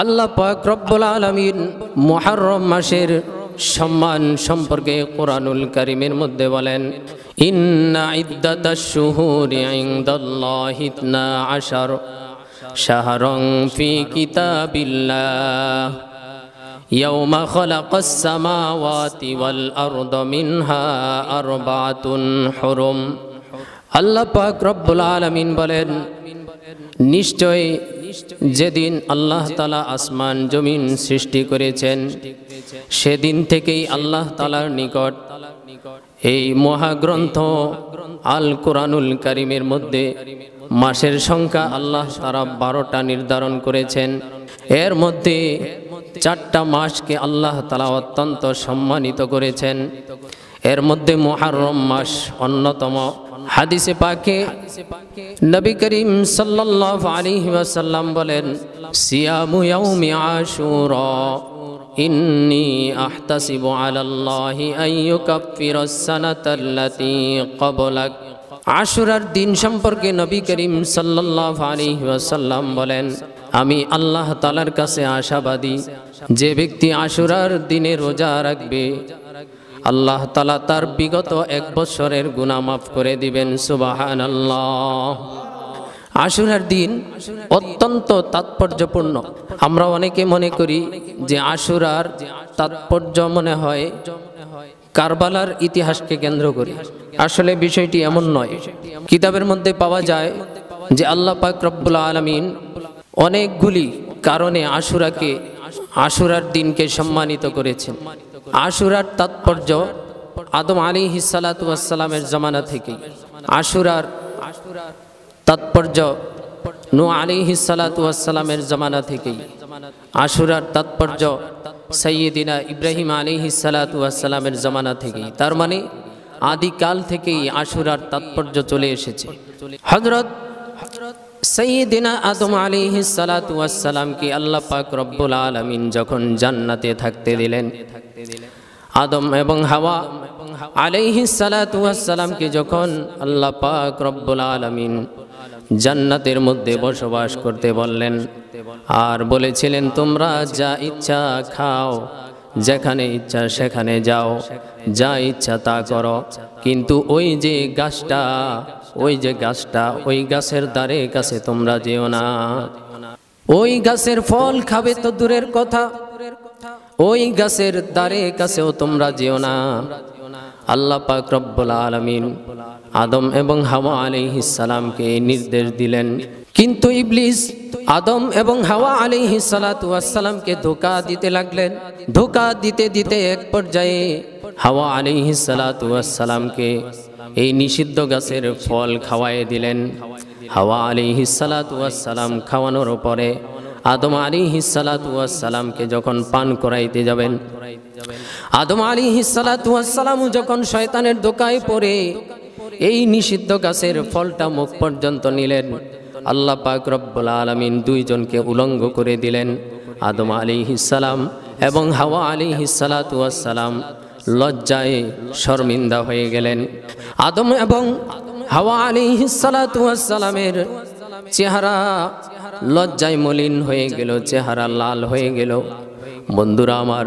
আল্লাহ পাক রব্বুল আলামিন মুহররম মাসের সম্মান সম্পর্কে কুরআনুল কারীমের মধ্যে বলেন, ইন্না ইদ্দাতাশ শুহুরি ইনদাল্লাহি 12 শাহরান ফি কিতাবিল্লাহ ইয়াওমা খালাকাস সামাওয়াতি ওয়াল আরদা মিনহা আরবাতুন হুরুম। আল্লাহ পাক রব্বুল আলামিন বলেন, নিশ্চয় যেদিন আল্লাহ তাআলা আসমান জমিন সৃষ্টি করেছেন সেদিন থেকেই আল্লাহ তাআলার নিকট এই মহাগ্রন্থ আল কোরআনুল কারীমের মধ্যে মাসের সংখ্যা আল্লাহ তাআলা 12টা নির্ধারণ করেছেন। এর মধ্যে 4টা মাসকে আল্লাহ তাআলা অত্যন্ত সম্মানিত করেছেন। এর মধ্যে মুহররম মাস অন্যতম। হাদিসে পাকে নবী করিম সাল্লাল্লাহু আলাইহি ওয়াসাল্লাম বলেন, সিয়ামু ইয়াউমি আশুরা ইন্নী আহতাসিবু আলাল্লাহি আন ইউকাফিরাস সানাতাল্লাতী ক্বাবলাক। আশুরার দিন সম্পর্কে নবী করিম সাল্লাল্লাহু আলাইহি ওয়াসাল্লাম বলেন, আমি আল্লাহ তাআলার কাছে আশাবাদী যে ব্যক্তি আশুরার দিনে রোজা রাখবে আল্লাহ তাআলা তার বিগত 1 বছরের গুনাহ মাফ করে দিবেন। সুবহানাল্লাহ। আশুরার দিন অত্যন্ত তাৎপর্যপূর্ণ। আমরা অনেকে মনে করি যে আশুরার তাৎপর্য মনে হয় কারবালার ইতিহাসকে কেন্দ্র করে। আসলে বিষয়টি এমন নয়। কিতাবের মধ্যে পাওয়া যায় যে আল্লাহ পাক রব্বুল আলামিন অনেকগুলি কারণে আশুরার দিনকে সম্মানিত করেছেন। আশুরার তাৎপর্য আদম আলাইহিস সালাতু ওয়াস সালামের জামানা থেকে। আশুরার তাৎপর্য নূহ আলাইহিস সালাতু ওয়াস সালামের জামানা থেকে। আশুরার তাৎপর্য সাইয়্যিদিনা ইব্রাহিম আলাইহিস সালাতু ওয়াস সালামের জামানা থেকে। তার মানে আদিকাল থেকেই আশুরার তাৎপর্য চলে এসেছে। হযরত সাইয়্যিদিনা আদম আলাইহিস সালাতু ওয়াস সালামকে আল্লাহ পাক রব্বুল আলামিন যখন জান্নাতে থাকতে দিলেন, আদম এবং হাওয়া আলাইহিস সালাতু ওয়াস সালামকে যখন আল্লাহ পাক রব্বুল আলামিন জান্নাতের মধ্যে বসবাস করতে বললেন আর বলেছিলেন, তোমরা যা ইচ্ছা খাও, যেখানে ইচ্ছা সেখানে যাও, যা ইচ্ছা তা করো, কিন্তু ওই গাছের দ্বারে কাছে তোমরা যেও না। ওই গাছের ফল খাবে তো দূরের কথা, ওই গাছের দ্বারে কাছেও তোমরা যেও না। আল্লাহ পাক রব্বুল আলামিন আদম এবং হাওয়া আলাইহিস সালামকে নির্দেশ দিলেন, কিন্তু ইবলিস আদম এবং হাওয়া আলাইহিস সালাতু ওয়াস সালামকে ধোঁকা দিতে লাগলেন। ধোঁকা দিতে দিতে এক পর্যায়ে হাওয়া আলাইহিস সালাতু ওয়াস সালামকে এই নিষিদ্ধ গাছের ফল খাওয়ায় দিলেন। হাওয়া আলাইহিস সালাতু ওয়াস সালাম খাওয়ানোর পরে আদম আলাইহিস সালাতু ওয়াস সালামকে যখন পান করাইতে যাবেন, আদম আলাইহিস সালাতু ওয়াস সালাম যখন শয়তানের ধোঁকায় পড়ে এই নিষিদ্ধ গাছের ফলটা মুখ পর্যন্ত নিলেন, আল্লাহ পাক রব্বুল আলামিন দুইজনকে উলঙ্গ করে দিলেন। আদম আলাইহিস সালাম এবং হাওয়া আলাইহিস সালাতু ওয়াস সালাম লজ্জায় শর্মিন্দা হয়ে গেলেন। আদম এবং হাওয়া আলাইহিস সালাতু ওয়াস সালামের চেহারা লজ্জায় মলিন হয়ে গেল, চেহারা লাল হয়ে গেল। বন্ধুরা আমার,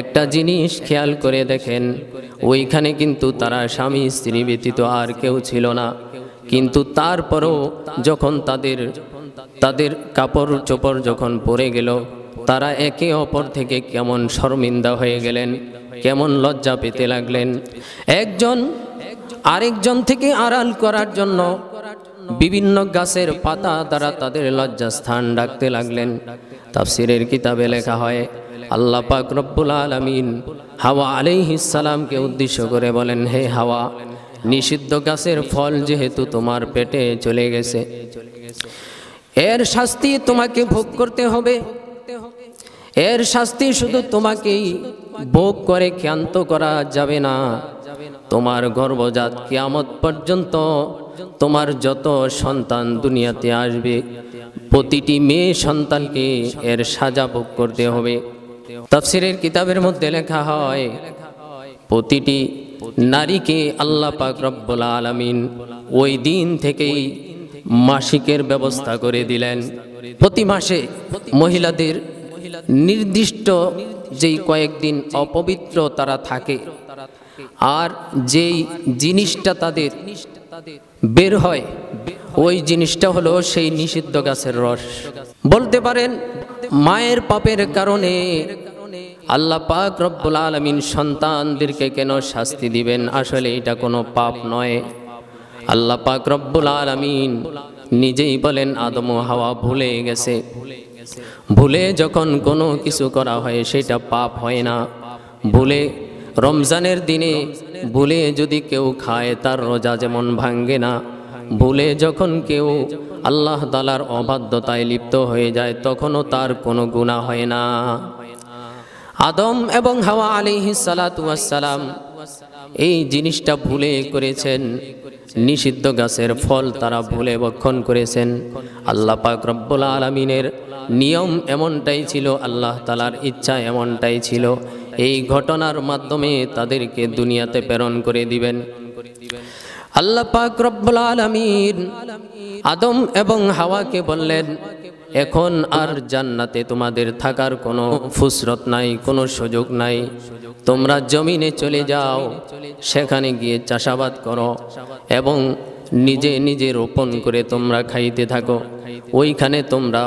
একটা জিনিস খেয়াল করে দেখেন, ওইখানে কিন্তু তারা স্বামী স্ত্রী ব্যতীত আর কেউ ছিল না, কিন্তু তারপরও যখন তাদের কাপড় চোপড় যখন পরে গেল, তারা একে অপর থেকে কেমন শর্মিন্দা হয়ে গেলেন, কেমন লজ্জা পেতে লাগলেন। একজন আরেকজন থেকে আড়াল করার জন্য বিভিন্ন গাছের পাতা দ্বারা তাদের লজ্জাস্থান ঢাকতে লাগলেন। তাফসীরের কিতাবে লেখা হয়, আল্লাহ পাক রব্বুল আলামিন হাওয়া আলাইহিস সালামকে উদ্দেশ্য করে বলেন, হে হাওয়া, নিষিদ্ধ গাছের ফল যেহেতু তোমার পেটে চলে গেছে, এর শাস্তি তোমাকে ভোগ করতে হবে। এর শাস্তি শুধু তোমাকেই ভোগ করে ক্ষান্ত করা যাবে না, তোমার গর্ভজাত কিয়ামত পর্যন্ত তোমার যত সন্তান দুনিয়াতে আসবে প্রতিটি মেয়ে সন্তানকে এর সাজা ভোগ করতে হবে। তাফসীরের কিতাবের মধ্যে লেখা হয়, প্রতিটি নারীকে আল্লাহ পাক রব্বুল আলামিন ওই দিন থেকেই মাসিকের ব্যবস্থা করে দিলেন। প্রতি মাসে মহিলাদের নির্দিষ্ট যেই কয়েকদিন অপবিত্র তারা থাকে, আর যেই জিনিসটা তাদের বের হয় ওই জিনিসটা হলো সেই নিষিদ্ধ গাছের রস। বলতে পারেন মায়ের পাপের কারণে আল্লাহ পাক রব্বুল আলামিন সন্তানদেরকে কেন শাস্তি দিবেন? আসলে এটা কোনো পাপ নয়। আল্লাহ পাক রব্বুল আলামিন নিজেই বলেন আদম ও হাওয়া ভুলে গেছে, ভুলে যখন কোনো কিছু করা হয় সেটা পাপ হয় না। ভুলে রমজানের দিনে ভুলে যদি কেউ খায় তার রোজা যেমন ভাঙ্গে না, ভুলে যখন কেউ আল্লাহ তাআলার অবাধ্যতায় লিপ্ত হয়ে যায় তখনও তার কোনো গুনাহ হয় না। আদম এবং হাওয়া আলাইহিস সালাতু ওয়াস সালাম এই জিনিসটা ভুলে করেছেন, নিষিদ্ধ গাছের ফল তারা ভুলে ভক্ষণ করেছেন। আল্লাহ পাক রব্বুল আলামিনের নিয়ম এমনটাই ছিল, আল্লাহ তাআলার ইচ্ছা এমনটাই ছিল, এই ঘটনার মাধ্যমে তাদেরকে দুনিয়াতে প্রেরণ করে দিবেন। আল্লাহ পাক রব্বুল আলামিন আদম এবং হাওয়াকে বললেন, এখন আর জান্নাতে তোমাদের থাকার কোনো ফুসরত নাই, কোনো সুযোগ নাই, তোমরা জমিনে চলে যাও, সেখানে গিয়ে চাষাবাদ করো এবং নিজে নিজে রোপণ করে তোমরা খাইতে থাকো, ওইখানে তোমরা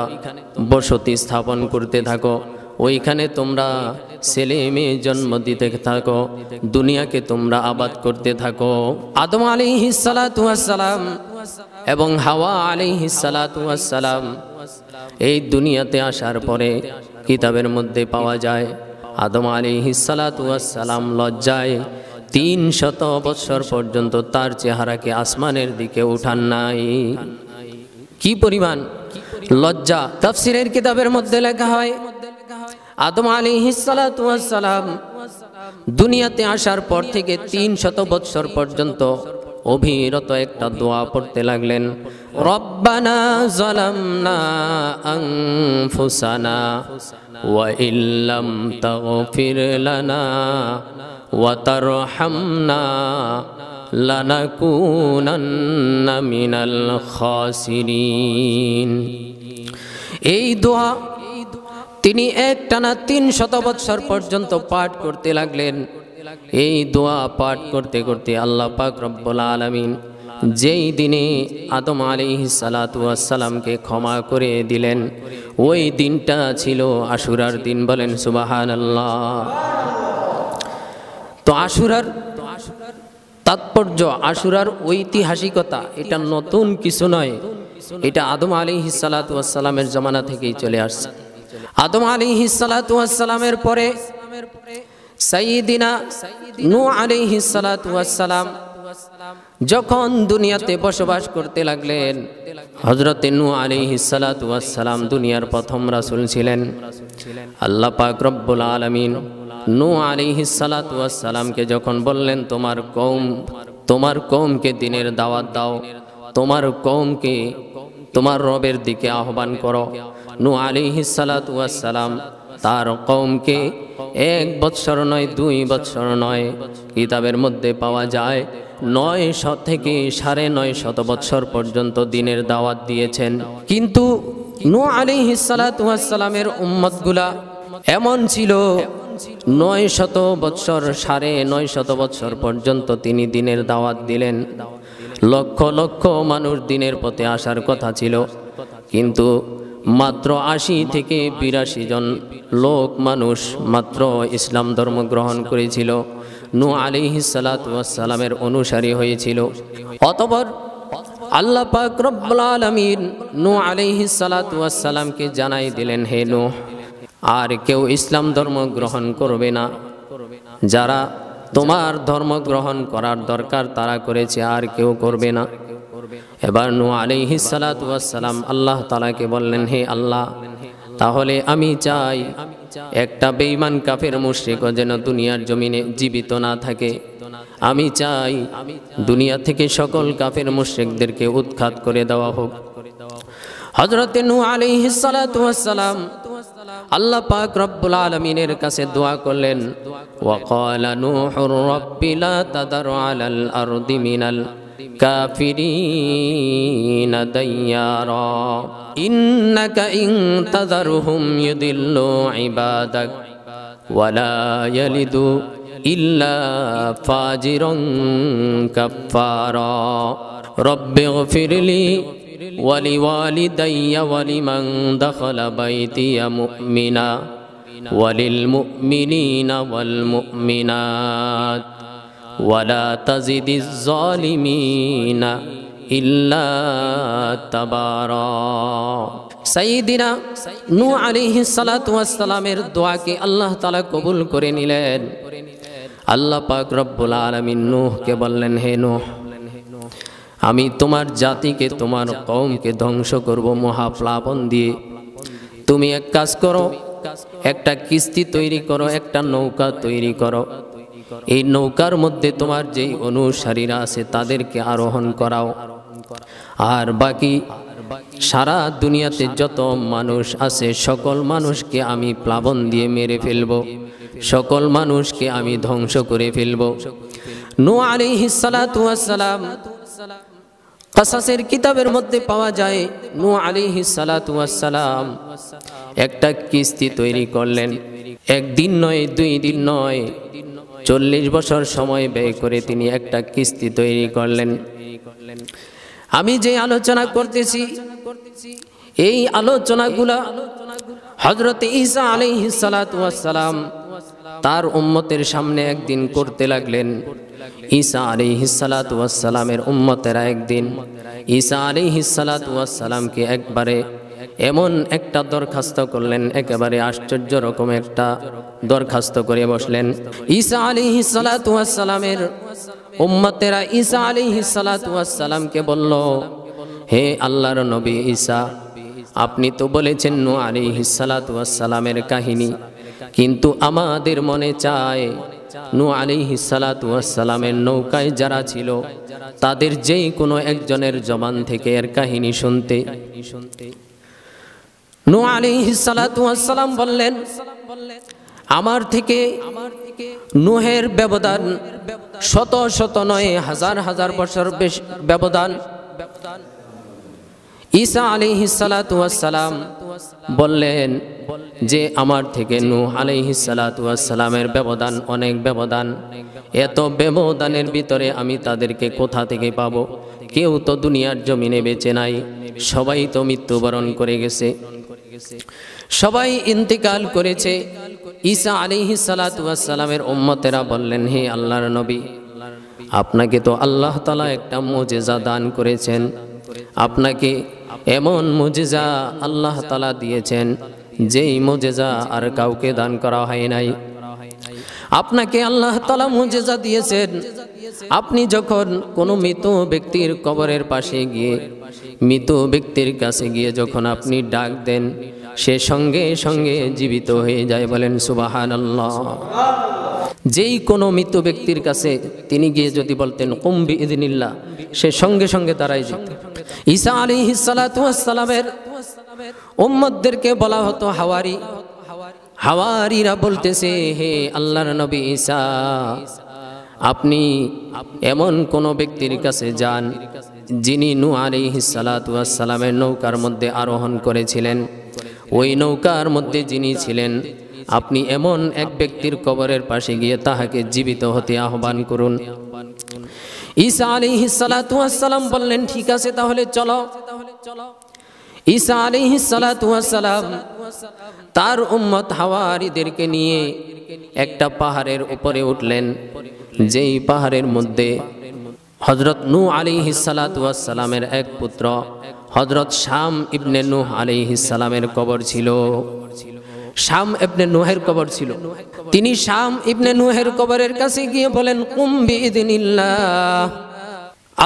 বসতি স্থাপন করতে থাকো, ওইখানে তোমরা ছেলে মেয়ে জন্ম দিতে থাকো, দুনিয়াকে তোমরা আবাদ করতে থাকো। আদম আলাইহিস সালাতু ওয়াস সালাম এবং হাওয়া আলাইহিস সালাতু ওয়াস সালাম এই দুনিয়াতে আসার পরে কিতাবের মধ্যে পাওয়া যায় আদম আলাইহিস সালাতু ওয়াস সালাম লজ্জায় 300 বছর পর্যন্ত তার চেহারাকে আসমানের দিকে উঠান নাই। কি পরিমাণ লজ্জা! তাফসীরের কিতাবের মধ্যে লেখা হয় আদম আলাইহিস সালাতু ওয়াস সালাম দুনিয়াতে আসার পর থেকে 300 বছর পর্যন্ত অবিরত একটা দোয়া পড়তে লাগলেন, রব্বানা যালামনা আনফুসানা ওয়া ইল্লাম তাগফির লানা ওয়া তারহামনা লানাকুনান্না মিনাল খাসিরিন। এই দোয়া তিনি একটানা 300 বছর পর্যন্ত পাঠ করতে লাগলেন। এই দোয়া পাঠ করতে করতে আল্লাহ পাক রব্বুল আলামিন যেই দিনে আদম আলাইহিস সালাতু ওয়াস সালামকে ক্ষমা করে দিলেন ওই দিনটা ছিল আশুরার দিন। বলেন সুবহানাল্লাহ। তো আশুরার তাৎপর্য, আশুরার ঐতিহাসিকতা এটা নতুন কিছু নয়, এটা আদম আলাইহিস সালাতু ওয়াস সালামের জামানা থেকেই চলে আসছে। আদম আলাইহিস সালাতু ওয়াস সালামের পরে সাইয়্যিদিনা নূহ আলাইহিস সালাতু ওয়াস সালাম যখন দুনিয়াতে বসবাস করতে লাগলেন, হযরতে নূহ আলাইহিস সালাতু ওয়াস সালাম দুনিয়ার প্রথম রাসূল ছিলেন। আল্লাহ পাক রব্বুল আলামিন নূহ আলাইহিস সালাতু ওয়াস সালামকে যখন বললেন তোমার কওমকে দ্বীনের দাওয়াত দাও, তোমার কওমকে তোমার রবের দিকে আহ্বান করো, নূহ আলাইহিস সালাতু ওয়াস সালাম তার কওমকে 1 বৎসর নয় 2 বৎসর নয়, কিতাবের মধ্যে পাওয়া যায় 900 থেকে 950 বৎসর পর্যন্ত দ্বীনের দাওয়াত দিয়েছেন। কিন্তু নূহ আলাইহিস সালাতু ওয়াস সালামের উম্মতগুলা এমন ছিল 900 বৎসর 950 বৎসর পর্যন্ত তিনি দ্বীনের দাওয়াত দিলেন। লক্ষ লক্ষ মানুষ দ্বীনের পথে আসার কথা ছিল, কিন্তু মাত্র 80 থেকে 82 জন লোক মানুষ মাত্র ইসলাম ধর্ম গ্রহণ করেছিল, নূহ আলাইহিস সালাতু ওয়াস সালামের অনুসারী হয়েছিল। অতঃপর আল্লাহ পাক রব্বুল আলামিন নূহ আলাইহিস সালাতু ওয়াস সালামকে জানাই দিলেন, হে নূহ, আর কেউ ইসলাম ধর্ম গ্রহণ করবে না, যারা তোমার ধর্ম গ্রহণ করার দরকার তারা করেছে, আর কেউ করবে না। এবার নূহ আলাইহিস সালাতু ওয়াস সালাম আল্লাহ তাআলাকে বললেন, হে আল্লাহ, তাহলে আমি চাই একটা বেঈমান কাফের মুশরিকও যেন দুনিয়ার জমিনে জীবিত না থাকে। আমি চাই দুনিয়া থেকে সকল কাফের মুশরিকদেরকে উৎখাত করে দেওয়া হোক। হযরতে নূহ আলাইহিস সালাতু ওয়াস সালাম আল্লাহ পাক রব্বুল আলামিনের কাছে দোয়া করলেন, ওয়া ক্বালা নূহুর রাব্বি লা তাদার আলাল আরদি মিনাল الكافرين ديارا إنك إن تذرهم يضلوا عبادك ولا يلدوا إلا فاجرا كفارا رب اغفر لي ولوالدي ولمن دخل بيتي مؤمنا وللمؤمنين والمؤمنات ولا تزد الظالمين إلا تبارا সাইয়্যিদিনা নূহ আলাইহিস সালাতু ওয়াস সালামের দোয়াকে আল্লাহ তাআলা কবুল করে নিলেন। আল্লাহ পাক রব্বুল আলামিন নূহকে বললেন, হে নূহ, আমি তোমার জাতিকে, তোমার কওমকে ধ্বংস করব মহাপ্লাবন দিয়ে। তুমি এক কাজ করো, একটা কিস্তি তৈরি করো, একটা নৌকা তৈরি করো। এই নৌকার মধ্যে তোমার যেই অনুসারীরা আছে তাদেরকে আরোহণ করাও, আর বাকি সারা দুনিয়াতে যত মানুষ আছে সকল মানুষকে আমি প্লাবন দিয়ে মেরে ফেলব, সকল মানুষকে আমি ধ্বংস করে ফেলব। নূহ আলাইহিস সালাতু ওয়াস সালাম কাসাসের কিতাবের মধ্যে পাওয়া যায়, নূহ আলাইহিস সালাতু ওয়াস সালাম একটা কিস্তি তৈরি করলেন। একদিন নয়, 2 দিন নয়, 40 বছর সময় ব্যয় করে তিনি একটা কিস্তি তৈরি করলেন। আমি যে আলোচনা করতেছি এই আলোচনাগুলা হযরত ঈসা আলাইহিস সালাতু ওয়াস সালাম তার উম্মতের সামনে একদিন করতে লাগলেন। ঈসা আলাইহিস সালাতু ওয়াস সালামের উম্মতেরা একদিন ঈসা আলাইহিস সালাতু ওয়াস সালামকে একবারে এমন একটা দরখাস্ত করলেন, একেবারে আশ্চর্য রকম একটা দরখাস্ত করে বসলেন। ঈসা আলাইহিস সালাতু ওয়াস সালামের উম্মতেরা ঈসা আলাইহিস সালাতু ওয়াস সালামকে বলল, হে আল্লাহর নবী ঈসা, আপনি তো বলেছেন নূহ আলাইহিস সালাতু ওয়াস সালামের কাহিনী, কিন্তু আমাদের মনে চায় নূহ আলাইহিস সালাতু ওয়াস সালামের নৌকায় যারা ছিল তাদের যেই কোনো একজনের জবান থেকে এর কাহিনী শুনতে। নূহ আলাইহিস সালাতু ওয়াস সালাম বললেন, আমার থেকে নূহের ব্যবধান শত শত নয়, হাজার হাজার বছর বেশি ব্যবধান। ঈসা আলাইহিস সালাতু ওয়াস সালাম বললেন যে আমার থেকে নূহ আলাইহিস সালাতু ওয়াস সালামের ব্যবধান অনেক ব্যবধান। এত ব্যবধানের ভিতরে আমি তাদেরকে কোথা থেকে পাবো? কেউ তো দুনিয়ার জমিনে বেঁচে নাই, সবাই তো মৃত্যুবরণ করে গেছে, সবাই ইন্তেকাল করেছে। ঈসা আলাইহিস সালাতু ওয়াস সালামের উম্মতেরা বললেন, হে আল্লাহর নবী, আপনাকে তো আল্লাহ তাআলা একটা মুজিজা দান করেছেন, আপনাকে এমন মুজিজা আল্লাহ তাআলা দিয়েছেন যেই মুজিজা আর কাউকে দান করা হয় নাই। আপনাকে আল্লাহ তাআলা মুজিজা দিয়েছেন, আপনি যখন কোনো মৃত ব্যক্তির কবরের পাশে গিয়ে, মৃত ব্যক্তির কাছে গিয়ে যখন আপনি ডাক দেন, সে সঙ্গে সঙ্গে জীবিত হয়ে যায়। বলেন সুবহানাল্লাহ। যেই কোনো মৃত ব্যক্তির কাছে তিনি গিয়ে যদি বলতেন কুম বিইذনিল্লাহ, সে সঙ্গে সঙ্গে দাঁড়ায় যেত। ঈসা আলাইহিস সালাতু ওয়াস সালামের উম্মতদেরকে বলা হতো হাওয়ারি। হাওয়ারিরা বলতেছে, হে আল্লাহর নবী ঈসা, আপনি এমন কোন ব্যক্তির কাছে যান যিনি নূহ আলাইহিস সালাতু ওয়াস সালামের নৌকার মধ্যে আরোহণ করেছিলেন, ওই নৌকার মধ্যে যিনি ছিলেন, আপনি এমন এক ব্যক্তির কবরের পাশে গিয়ে তাহাকে জীবিত হতে আহ্বান করুন। ঈসা আলাইহিস সালাতু ওয়াস সালাম বললেন, ঠিক আছে, তাহলে চলো। ঈসা আলাইহিস সালাতু ওয়াস সালাম তার উম্মত হাওয়ারিদেরকে নিয়ে একটা পাহাড়ের উপরে উঠলেন, যেই পাহাড়ের মধ্যে হযরত নূহ আলাইহিস সালাতু ওয়াস সালামের এক পুত্র হযরত শাম ইবনে নূহ আলাইহিস সালামের কবর ছিল। শাম ইবনে নূহের কবর ছিল। তিনি শাম ইবনে নূহের কবরের কাছে গিয়ে বলেন, কুম বিইذনিল্লাহ,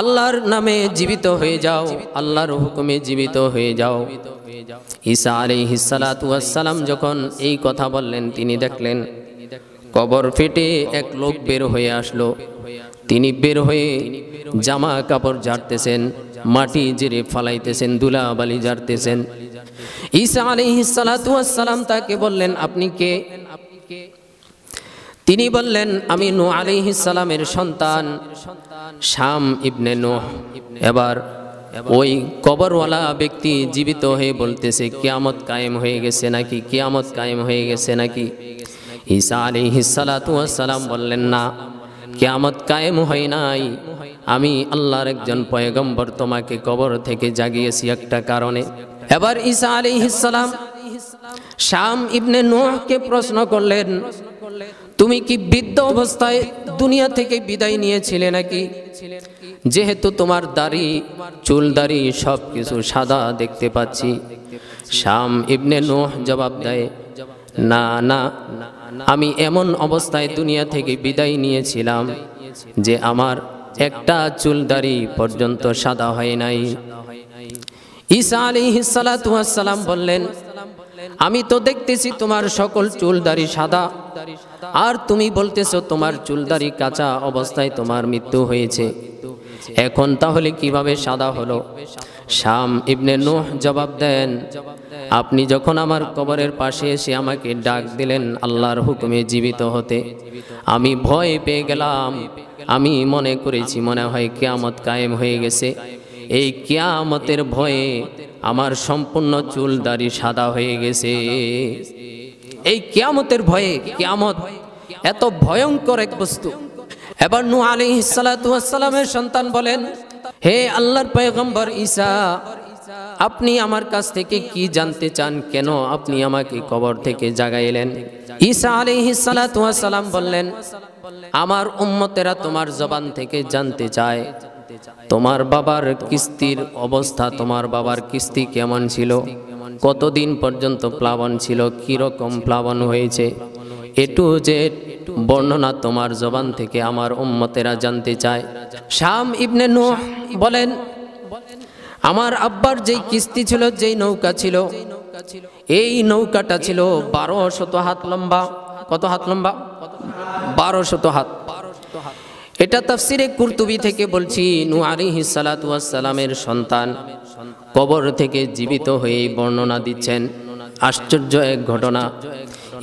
আল্লাহর নামে জীবিত হয়ে যাও, আল্লাহর হুকুমে জীবিত হয়ে যাও। ঈসা আলাইহিস সালাতু ওয়াস সালাম যখন এই কথা বললেন, তিনি দেখলেন কবর ফেটে এক লোক বের হয়ে আসলো। তিনি বের হয়ে জামা কাপড় ঝাড়তেছেন, মাটি জেরে ফালাইতেছেন, ধুলাবালি ঝাড়তেছেন। ঈসা আলাইহিস সালাতু ওয়াস সালাম তাকে বললেন, আপনি কে? তিনি বললেন, আমি নূহ আলাইহিস সালামের সন্তান। শাম ইবনে নূহ। এবার ওই কবরওয়ালা ব্যক্তি জীবিত হয়ে বলতেছে, কিয়ামত কায়েম হয়ে গেছে নাকি, কিয়ামত কায়েম হয়ে গেছে নাকি? ঈসা আলাইহিস সালাতু ওয়াস সালাম বললেন, না, কিয়ামত কায়েম হয় নাই। আমি আল্লাহর একজন পয়গম্বর, তোমাকে কবর থেকে জাগিয়েছি একটা কারণে। এবার ঈসা আলাইহিস সালাম শাম ইবনে নূহকে প্রশ্ন করলেন, তুমি কি বৃদ্ধ অবস্থায় দুনিয়া থেকে বিদায় নিয়েছিলে নাকি? যেহেতু তোমার দাড়ি, চুল দাড়ি সবকিছু সাদা দেখতে পাচ্ছি। শাম ইবনে নূহ জবাব দেয়, না না, আমি এমন অবস্থায় দুনিয়া থেকে বিদায় নিয়েছিলাম যে আমার একটা চুল দাড়ি পর্যন্ত সাদা হয় নাই। ঈসা আলাইহিস সালাতু ওয়াস সালাম বললেন, আমি তো দেখতেছি তোমার সকল চুল দাড়ি সাদা, আর তুমি বলতেছো তোমার চুল দাড়ি কাঁচা অবস্থায় তোমার মৃত্যু হয়েছে। এখন তাহলে কিভাবে সাদা হলো? শাম ইবনে নূহ জবাব দেন, আপনি যখন আমার কবরের পাশে এসে আমাকে ডাক দিলেন আল্লাহর হুকুমে জীবিত হতে, আমি ভয় পেয়ে গেলাম। আমি মনে করেছি মনে হয় কিয়ামত কায়েম হয়ে গেছে। এই কিয়ামতের ভয়ে আমার সম্পূর্ণ চুল দাড়ি সাদা হয়ে গেছে। এই কিয়ামতের ভয়ে, কিয়ামত এত ভয়ঙ্কর এক বস্তু। এবার নূহ আলাইহিস সালাতু ওয়াস সালামের সন্তান বলেন, হে আল্লাহর পয়গম্বর ঈসা, আপনি আমার কাছ থেকে কি জানতে চান? কেন আপনি আমাকে কবর থেকে জাগাইলেন? ঈসা আলাইহিস সালাতু ওয়াস সালাম বললেন, আমার উম্মতেরা তোমার জবান থেকে জানতে চায় তোমার বাবার কিস্তির অবস্থা, তোমার বাবার কিস্তি কেমন ছিল, কতদিন পর্যন্ত প্লাবন ছিল, কি রকম প্লাবন হয়েছে, এ টু জেড বর্ণনা তোমার জবান থেকে আমার উম্মতেরা জানতে চায়। শাম ইবনে নূহ বলেন, আমার আব্বার যেই কিস্তি ছিল, যেই নৌকা ছিল, এই নৌকাটা ছিল 1200 হাত লম্বা। কত হাত লম্বা? 1200 হাত। এটা তাফসিরে কুরতুবী থেকে বলছি। নূহ আলাইহিস সালাতু ওয়াস সালামের সন্তান কবর থেকে জীবিত হয়ে বর্ণনা দিচ্ছেন। আশ্চর্য এক ঘটনা।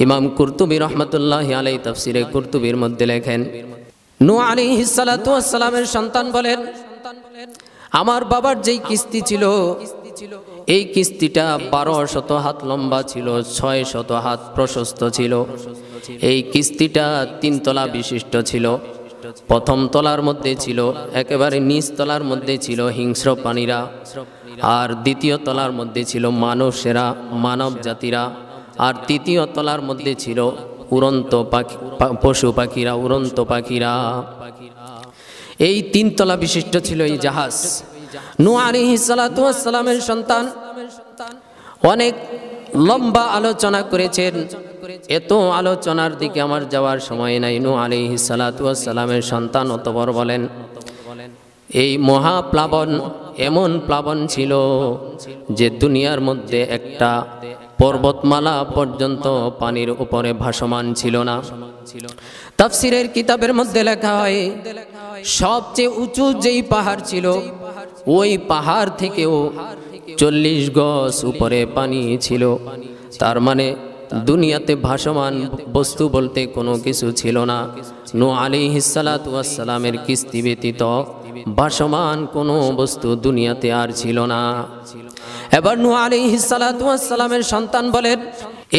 ইমাম কুরতুবী রহমাতুল্লাহি আলাইহি তাফসিরে কুরতুবীর মধ্যে লেখেন, নূহ আলাইহিস সালাতু ওয়াস সালামের সন্তান বলেন, আমার বাবার যেই কিস্তি ছিল, এই কিস্তিটা 1200 হাত লম্বা ছিল, 600 হাত প্রশস্ত ছিল। এই কিস্তিটা 3 তলা বিশিষ্ট ছিল। প্রথম তলার মধ্যে ছিল, একেবারে নিচ তলার মধ্যে ছিল হিংস্র প্রাণীরা, আর দ্বিতীয় তলার মধ্যে ছিল মানুষেরা, মানব জাতিরা, আর তৃতীয় তলার মধ্যে ছিল উড়ন্ত পাখি, পশু পাখিরা, উড়ন্ত পাখিরা। এই 3 তলা বিশিষ্ট ছিল এই জাহাজ। নূহ আলাইহিস সালাতু ওয়াস সালামের সন্তান অনেক লম্বা আলোচনা করেছেন। এত আলোচনার দিকে আমার যাওয়ার সময় নাই। নূহ আলাইহিস সালাতু ওয়াস সালামের সন্তান অতঃপর বলেন, এই মহাপ্লাবন এমন প্লাবন ছিল যে দুনিয়ার মধ্যে একটা পর্বতমালা পর্যন্ত পানির উপরে ভাসমান ছিল না। তাফসিরের কিতাবের মধ্যে লেখা হয়, সবচেয়ে উঁচু যেই পাহাড় ছিল, ওই পাহাড় থেকেও 40 গজ উপরে পানি ছিল। তার মানে দুনিয়াতে ভাসমান বস্তু বলতে কোনো কিছু ছিল না। নূহ আলাইহিস সালাতু ওয়াস সালামের কিস্তি ব্যতীত ভাসমান কোনো বস্তু দুনিয়াতে আর ছিল না। এবার নূহ আলাইহিস সালাতু ওয়াস সালামের সন্তান বলেন,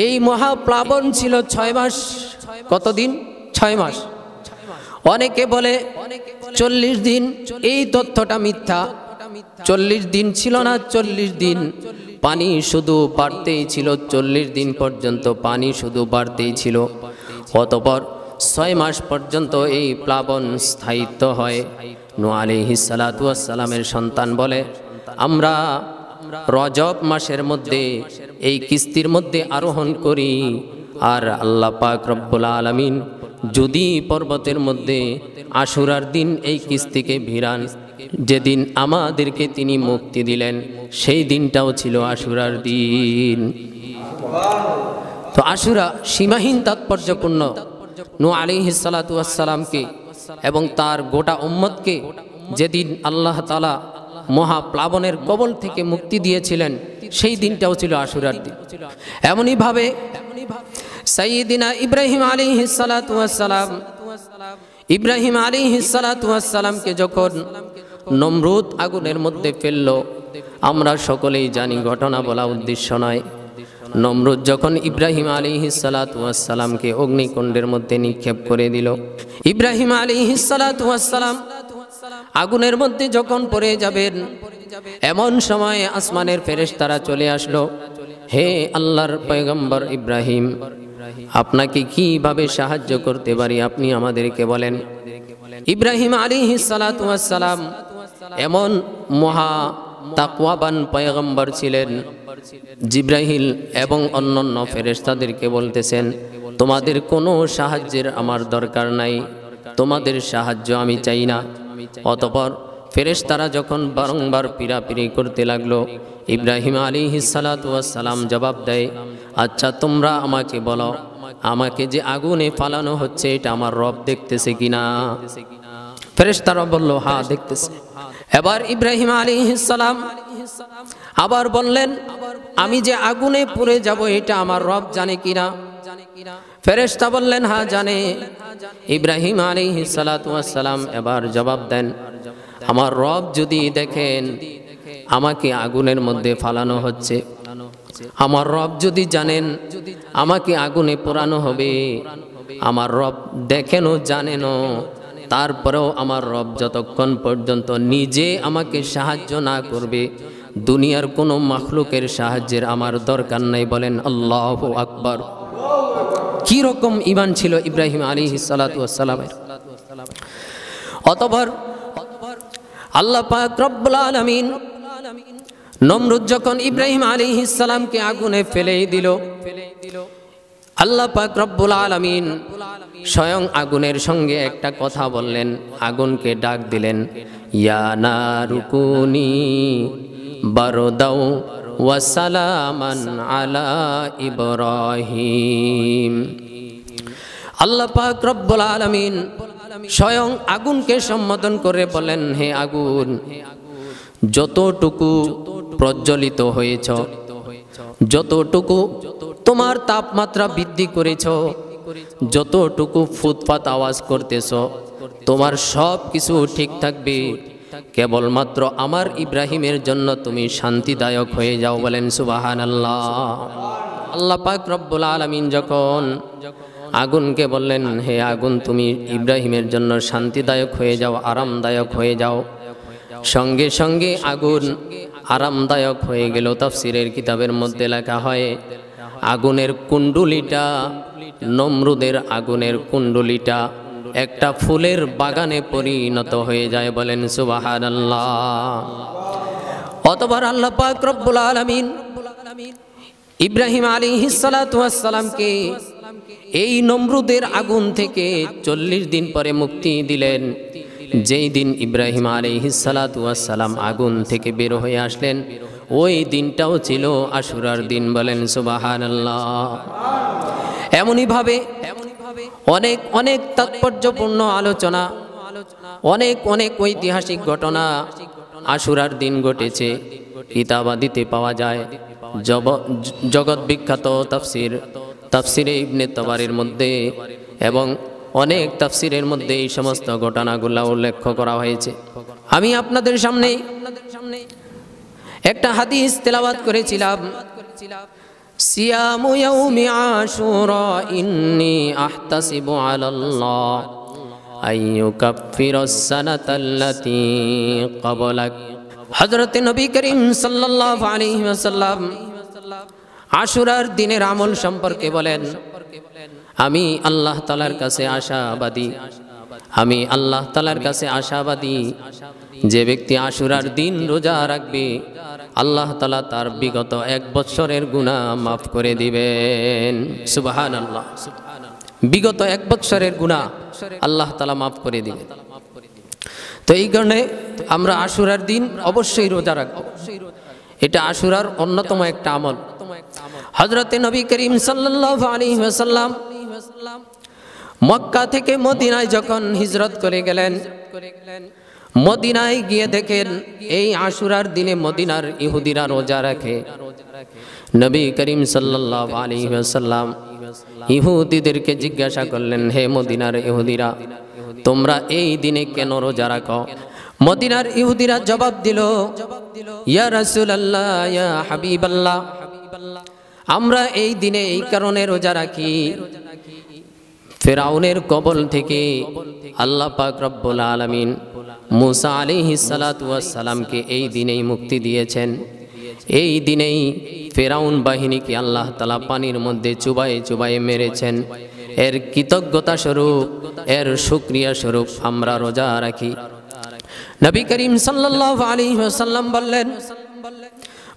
এই মহাপ্লাবন ছিল 6 মাস। কতদিন? 6 মাস। অনেকে বলে 40 দিন। এই তথ্যটা মিথ্যা। 40 দিন ছিল না, 40 দিন পানি শুধু বাড়তেই ছিল। 40 দিন পর্যন্ত পানি শুধু বাড়তেই ছিল। অতঃপর 6 মাস পর্যন্ত এই প্লাবন স্থায়িত্ব হয়। নূহ আলাইহিস সালাতু ওয়াস সালামের সন্তান বলে, আমরা রজব মাসের মধ্যে এই কিস্তির মধ্যে আরোহণ করি, আর আল্লাহ পাক রব্বুল আলামিন যদি পর্বতের মধ্যে আশুরার দিন এই কিস্তিকে ভিড়ান, যেদিন আমাদেরকে তিনি মুক্তি দিলেন, সেই দিনটাও ছিল আশুরার দিন। তো আশুরা সীমাহীন তাৎপর্যপূর্ণ। নূহ আলাইহিস সালাতু ওয়াস সালামকে এবং তার গোটা উম্মতকে যেদিন আল্লাহ তাআলা মহাপ্লাবনের কবল থেকে মুক্তি দিয়েছিলেন, সেই দিনটাও ছিল আশুরার দিন। এমনই ভাবে সাইয়্যিদিনা ইব্রাহিম আলাইহিস সালাতু ওয়াস সালাম ইব্রাহিম আলাইহিস সালাতু ওয়াস সালামকে যখন নমরুদ আগুনের মধ্যে ফেললো, আমরা সকলেই জানি, ঘটনা বলা উদ্দেশ্য নয়। নমরুদ যখন ইব্রাহিম আলাইহিস সালাতু ওয়াস সালামকে অগ্নিকুণ্ডের মধ্যে নিক্ষেপ করে দিল, ইব্রাহিম আলাইহিস সালাতু ওয়াস সালাম আগুনের মধ্যে যখন পড়ে যাবেন, এমন সময় আসমানের ফেরেশতারা চলে আসলো। হে আল্লাহর পয়গম্বর ইব্রাহিম, আপনাকে কিভাবে সাহায্য করতে পারি আপনি আমাদেরকে বলেন। ইব্রাহিম আলাইহিস সালাতু ওয়াস সালাম এমন মহা তাকওয়াবান পয়গম্বর ছিলেন, জিব্রাইল এবং অন্যান্য ফেরেশতাদেরকে বলতেছেন, তোমাদের কোনো সাহায্যের আমার দরকার নাই, তোমাদের সাহায্য আমি চাই না। অতঃপর ফেরেশতারা যখন বারংবার পীড়াপিড়ি করতে লাগলো, ইব্রাহিম আলাইহিস সালাতু ওয়াস সালাম জবাব দেয়, আচ্ছা তোমরা আমাকে বলো, আমাকে যে আগুনে ফালানো হচ্ছে এটা আমার রব দেখতেছে কিনা? ফেরেশতারা বলল, হ্যাঁ দেখতেছে। এবার ইব্রাহিম আলাইহিস সালাম আবার বললেন, আমি যে আগুনে পুড়ে যাব এটা আমার রব জানে কিনা? ফেরেশতা বললেন, হ্যাঁ জানে। ইব্রাহিম আলাইহিস সালাতু ওয়াস সালাম এবার জবাব দেন, আমার রব যদি দেখেন আমাকে আগুনের মধ্যে ফালানো হচ্ছে, আমার রব যদি জানেন আমাকে আগুনে পোড়ানো হবে, আমার রব দেখেনও জানেনও, তারপরেও আমার রব যতক্ষণ পর্যন্ত নিজে আমাকে সাহায্য না করবে, দুনিয়ার কোনো মাখলুকের সাহায্যের আমার দরকার নাই। বলেন আল্লাহু আকবার। কি রকম ঈমান ছিল ইব্রাহিম আলাইহিস সালাতু ওয়াস সালামের। অতঃপর আল্লাহ পাক রব্বুল আলামিন নমরুদ যখন ইব্রাহিম আলাইহিস সালামকে আগুনে ফেলে দিল, আল্লাহ পাক রব্বুল আলামিন স্বয়ং আগুনের সঙ্গে একটা কথা বললেন, আগুনকে ডাক দিলেন, ইয়া নারুকুনি বারদাও ওয়া সালামান আলা ইব্রাহিম। আল্লাহ পাক রব্বুল আলামিন স্বয়ং আগুনকে সম্বোধন করে বলেন, হে আগুন, যতটুকু প্রজ্বলিত হয়েছ, যতটুকু তোমার তাপমাত্রা বৃদ্ধি করেছ, যতটুকু ফুৎফাত আওয়াজ করতেছ, তোমার সব কিছু ঠিক থাকবে, কেবলমাত্র আমার ইব্রাহিমের জন্য তুমি শান্তিদায়ক হয়ে যাও। বলেন সুবহানাল্লাহ। আল্লাহ পাক রব্বুল আলামিন যখন আগুনকে বললেন, হে আগুন তুমি ইব্রাহিমের জন্য শান্তিদায়ক হয়ে যাও, আরামদায়ক হয়ে যাও, সঙ্গে সঙ্গে আগুন আরামদায়ক হয়ে গেল। তাফসীরের কিতাবের মধ্যে লেখা হয়, আগুনের কুণ্ডুলিটা, নমরুদের আগুনের কুণ্ডুলিটা একটা ফুলের বাগানে পরিণত হয়ে যায়। বলেন সুবহানাল্লাহ। অতঃপর আল্লাহ পাক রব্বুল আলামিন ইব্রাহিম আলাইহিস সালাতু ওয়াস সালামকে এই নমরুদের আগুন থেকে 40 দিন পরে মুক্তি দিলেন। যেই দিন ইব্রাহিম আলাইহিস সালাতু ওয়াস সালাম আগুন থেকে বের হয়ে আসলেন, ওই দিনটাও ছিল আশুরার দিন। বলেন সুবহানাল্লাহ। এমনই ভাবে অনেক অনেক তাৎপর্যপূর্ণ আলোচনা, অনেক অনেক ঐতিহাসিক ঘটনা আশুরার দিন ঘটেছে, কিতাবাদিতে পাওয়া যায়। জগৎ বিখ্যাত তাফসিরে ইবনে তাবারির মধ্যে এবং অনেক তাফসিরের মধ্যে এই সমস্ত ঘটনাগুলো উল্লেখ করা হয়েছে। আমি আপনাদের সামনে একটা হাদিস তেলাওয়াত করেছিলাম, সিয়ামু ইয়াউমি আশুরা ইন্নী আহতাসিবু আলাল্লাহ আইয়ুকাফিরাস সানাতাল্লাতী ক্বাবলাক। হযরত নবী করিম সাল্লাল্লাহু আলাইহি ওয়াসাল্লাম আশুরার দিনের আমল সম্পর্কে বলেন, আমি আল্লাহ তাআলার কাছে আশাবাদী, আমি আল্লাহ তাআলার কাছে আশাবাদী, যে ব্যক্তি আশুরার দিন রোজা রাখবে আল্লাহ তাআলা তার বিগত 1 বছরের গুনাহ মাফ করে দিবেন। সুবহানাল্লাহ। বিগত 1 বছরের গুনাহ আল্লাহ তাআলা মাফ করে দিবেন। তো এই কারণে আমরা আশুরার দিন অবশ্যই রোজা রাখব। এটা আশুরার অন্যতম একটা আমল। হযরত নবী করিম সাল্লাল্লাহু আলাইহি ওয়াসাল্লাম মক্কা থেকে মদিনায় যখন হিজরত করে গেলেন, মদিনায় গিয়ে দেখেন এই আশুরার দিনে মদিনার ইহুদিরা রোজা রাখে। নবী করিম সাল্লাল্লাহু আলাইহি ওয়াসাল্লাম ইহুদিদেরকে জিজ্ঞাসা করলেন, হে মদিনার ইহুদিরা, তোমরা এই দিনে কেন রোজা রাখো? মদিনার ইহুদিরা জবাব দিল, ইয়া রাসূলুল্লাহ, ইয়া হাবিবাল্লাহ, আমরা এই দিনে এই কারণে রোজা রাখি, ফিরআউনের কবল থেকে আল্লাহ পাক রব্বুল আলামিন মুসা আলাইহিস সালাতু ওয়াস সালামকে এই দিনেই মুক্তি দিয়েছেন। এই দিনেই ফিরআউন বাহিনীকে আল্লাহ তাআলা পানির মধ্যে চুবায়ে চুবায়ে মেরেছেন। এর কৃতজ্ঞতা স্বরূপ, এর শুকরিয়া স্বরূপ আমরা রোজা রাখি। নবী করিম সাল্লাল্লাহু আলাইহি ওয়াসাল্লাম বললেন,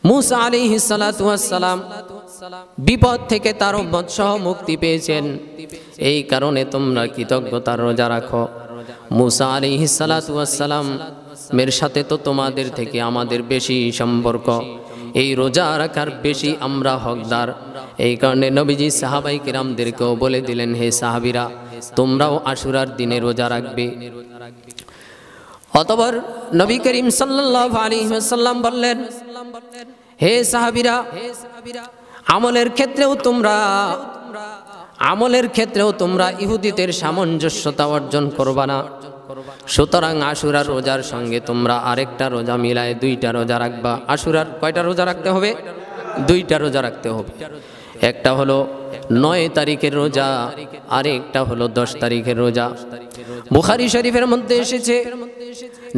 মুসা আলাইহিস সালাতু ওয়াস সালাম বিপদ থেকে তার উম্মত সহ মুক্তি পেয়েছেন, এই কারণে তোমরা কৃতজ্ঞতার রোজা রাখো। মুসা আলাইহিস সালাতু ওয়াস সালাম এর সাথে তো তোমাদের থেকে আমাদের বেশি সম্পর্ক, এই রোজা রাখার বেশি আমরা হকদার। এই কারণে নবীজি সাহাবায়ে কিরামদেরকেও বলে দিলেন, হে সাহাবীরা, তোমরাও আশুরার দিনে রোজা রাখবে। অতঃপর নবী করিম সাল্লাল্লাহু আলাইহি ওয়াসাল্লাম বললেন, হে সাহাবীরা, আমলের ক্ষেত্রেও তোমরা ইহুদিদের সামঞ্জস্যতা অর্জন করবা না। সুতরাং আশুরার রোজার সঙ্গে তোমরা আরেকটা রোজা মিলায় 2টা রোজা রাখবা। আশুরার কয়টা রোজা রাখতে হবে? 2টা রোজা রাখতে হবে। একটা হলো 9 তারিখের রোজা, আরেকটা হলো 10 তারিখের রোজা। বুখারী শরীফের মধ্যে এসেছে,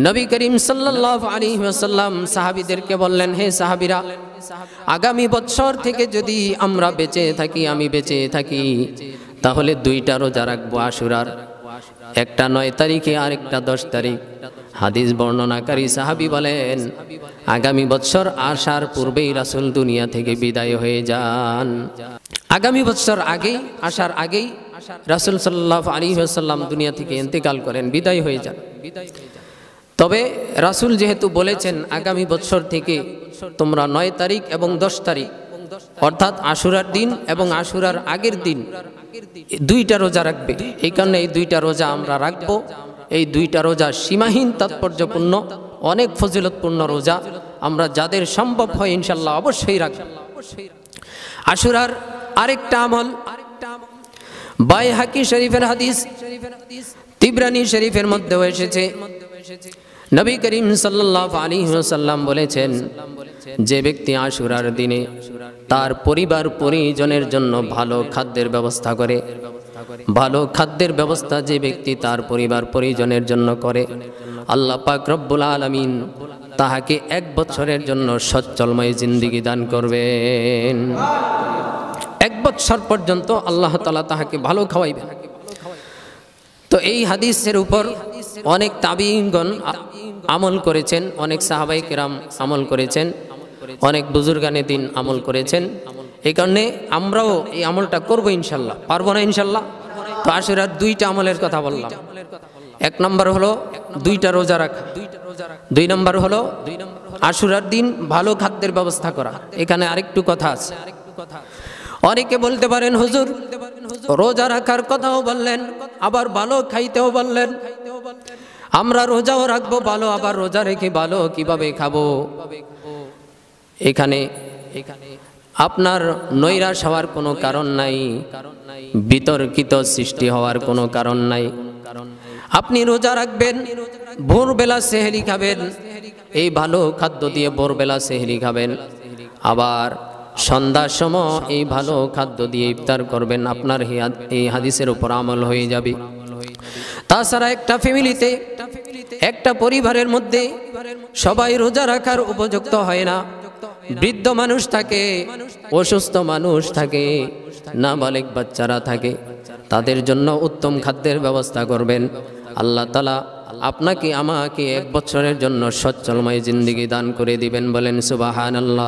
নবী করিম সাল্লাল্লাহু আলাইহি ওয়াসাল্লাম সাহাবীদেরকে বললেন, হে সাহাবীরা, আগামী বছর থেকে যদি আমরা আমি বেঁচে থাকি, তাহলে 2টা রোজা রাখবো আশুরার, একটা 9 তারিখে আর একটা 10 তারিখ। হাদিস বর্ণনাকারী সাহাবী বলেন, আগামী বছর আসার পূর্বেই রাসূল দুনিয়া থেকে বিদায় হয়ে যান। আগামী বছর আসার আগেই রাসূল সাল্লাল্লাহু আলাইহি ওয়াসাল্লাম দুনিয়া থেকে ইন্তেকাল করেন, বিদায় হয়ে যান। তবে রাসূল যেহেতু বলেছেন আগামী বছর থেকে তোমরা 9 তারিখ এবং 10 তারিখ, অর্থাৎ আশুরার দিন এবং আশুরার আগের দিন 2টা রোজা রাখবে, এই কারণে এই 2টা রোজা আমরা রাখবো। এই 2টা রোজা সীমাহীন তাৎপর্যপূর্ণ, অনেক ফজিলতপূর্ণ রোজা। আমরা যাদের সম্ভব হয় ইনশাআল্লাহ অবশ্যই রাখব। আশুরার আরেকটা আমল, বাইহাকি শরীফের হাদিস, তিবরানি শরীফের মধ্যেও এসেছে, নবী করিম সাল্লাল্লাহু আলাইহি ওয়াসাল্লাম বলেছেন, যে ব্যক্তি আশুরার দিনে তার পরিবার পরিজনের জন্য ভালো খাদ্যের ব্যবস্থা করে, ভালো খাদ্যের ব্যবস্থা যে ব্যক্তি তার পরিবার পরিজনের জন্য করে, আল্লাহ পাক রব্বুল আলামিন তাহাকে 1 বছরের জন্য সচ্ছলময় জিন্দেগি দান করবেন। 1 বছর পর্যন্ত আল্লাহ তাআলা তাহাকে ভালো খাওয়াইবেন। তো এই হাদিসের উপর অনেক তাবিঈনগণ আমল করেছেন, অনেক সাহাবায়ে কেরাম আমল করেছেন, অনেক বুজুর্গানে দিন আমল করেছেন। এই কারণে আমরাও এই আমলটা করব ইনশাআল্লাহ। পারবো না ইনশাআল্লাহ? তো আশুরার 2টা আমলের কথা বললাম। 1 নম্বর হলো 2টা রোজা রাখা, 2 নম্বর হলো আশুরার দিন ভালো খাদ্যের ব্যবস্থা করা। এখানে আরেকটু কথা আছে। অনেকে বলতে পারেন, হুজুর রোজা রাখার কথাও বললেন, আবার ভালো খাইতেও বললেন, আমরা রোজাও রাখবো ভালো, আবার রোজা রেখে ভালো কিভাবে খাবো? এখানে আপনার নৈরাশ হওয়ার কোনো কারণ নাই, বিতর্কিত সৃষ্টি হওয়ার কোনো কারণ নাই। আপনি রোজা রাখবেন, ভোরবেলা সেহরি খাবেন, এই ভালো খাদ্য দিয়ে ভোরবেলা সেহরি খাবেন, আবার সন্ধ্যার সময় এই ভালো খাদ্য দিয়ে ইফতার করবেন। আপনার এই হাদিসের উপর আমল হয়ে যাবে। তাছাড়া একটা ফ্যামিলিতে, একটা পরিবারের মধ্যে সবাই রোজা রাখার উপযুক্ত হয় না। বৃদ্ধ মানুষ থাকে, অসুস্থ মানুষ থাকে, নাবালিগ বাচ্চারা থাকে, তাদের জন্য উত্তম খাদ্যের ব্যবস্থা করবেন। আল্লাহ তাআলা আপনাকে আমাকে 1 বছরের জন্য সচ্ছলময় জিন্দেগি দান করে দিবেন। বলেন সুবহানাল্লাহ।